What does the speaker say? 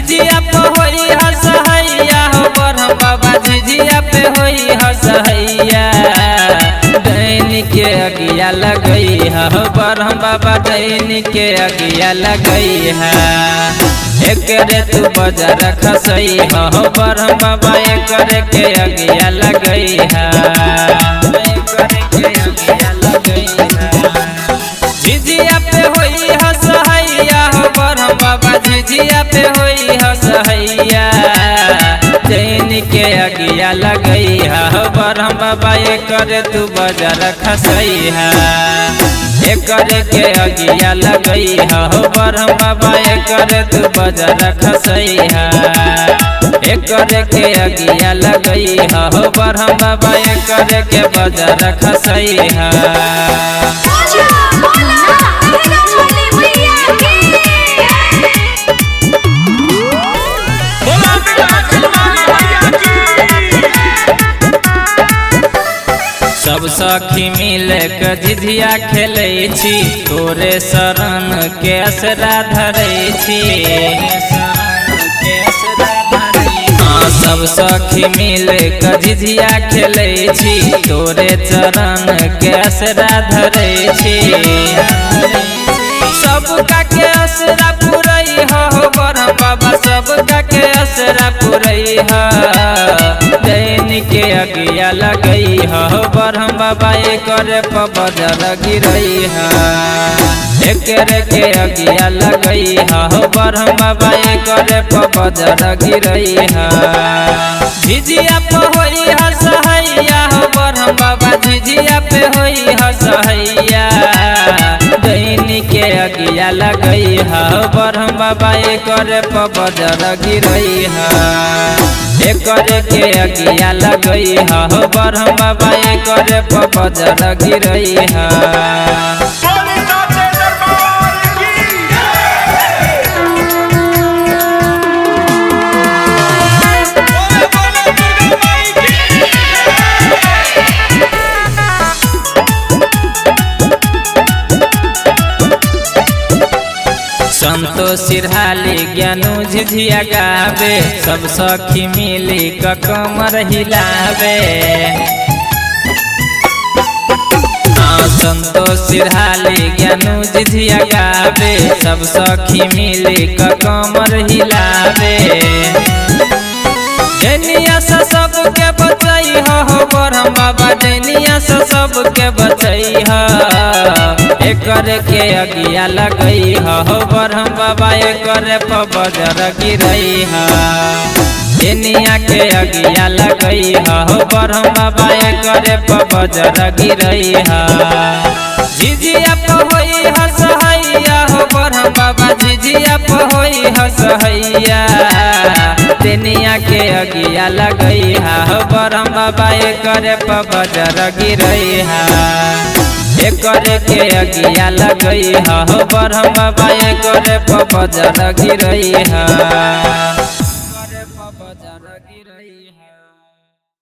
झिझिया पे होई हसहैया हो बरहम बाबा झिझिया पे होई हसहैया। दैन के अगिया लगई हो बरहम बाबा दैन के अगिया लगई है। एकरे तू बजर खसई हो बरहम बाबा एकरे के अगिया लगई है। एकरे के अगिया लगई है। झिझिया पे होई हसहैया हो बरहम बाबा झिझिया पे होई हसहैया। दैन के अगिया लगई हो बरहम बाबा एकरे तू बजर खसई है। एकरे के अगिया लगई हो बरहम बाबा एकरे तू बजर खसई है। एकरे के अगिया लगई हो बरहम बाबा एकरे के बजर खसई है। सब सखी मिल के झिझिया खेलै छी तोरे शरण के असरा धरै छी। सब सखी मिल के झिझिया खेलै छी तोरे चरण के असरा धरै छी। सबका के असरा पुरई हो बरहम बाबा सबका के असरा पुरई हो। दैन के अगिया लगई हो बरहम बाबा एकरे पे बजर गिरई है। एकरे के अगिया लगई हो बरहम बाबा एकरे पे बजर गिरई है। झिझिया पे होई हसहैया हो बरहम बाबा झिझिया पे होई हसहैया। दैन के अगिया लगई हो बरहम बाबा एकरे पे बजर गिरई है। एकरे के अगिया लगई हो बरहम बाबा एकरे पे बजर गिरई है। संतोष सिरहाली ज्ञानू झिझिया गावे सब सखी मिली क कमर हिलावे। संतोष सिरहाली ज्ञानू झिझिया गावे सब सखी मिली क कमर हिलावे। दैनिया से सबके बचई हो बरहम बाबा दैनिया से सबके बचई हो। एकरे के अगिया लगई हो बरहम बाबा एकरे पे बजर गिरई है। दैनिया के अगिया लगई हो बरहम बाबा एकरे पे बजर गिरई है। झिझिया पे होई हसहैया हो बरहम बाबा झिझिया पे होई हसहैया। दैनिया के अगिया लगई हो बरहम बाबा एकरे पे बजर गिरई है। एकरे के अगिया लगई हो बरहम बाबा एकरे पे बजर गिरई है।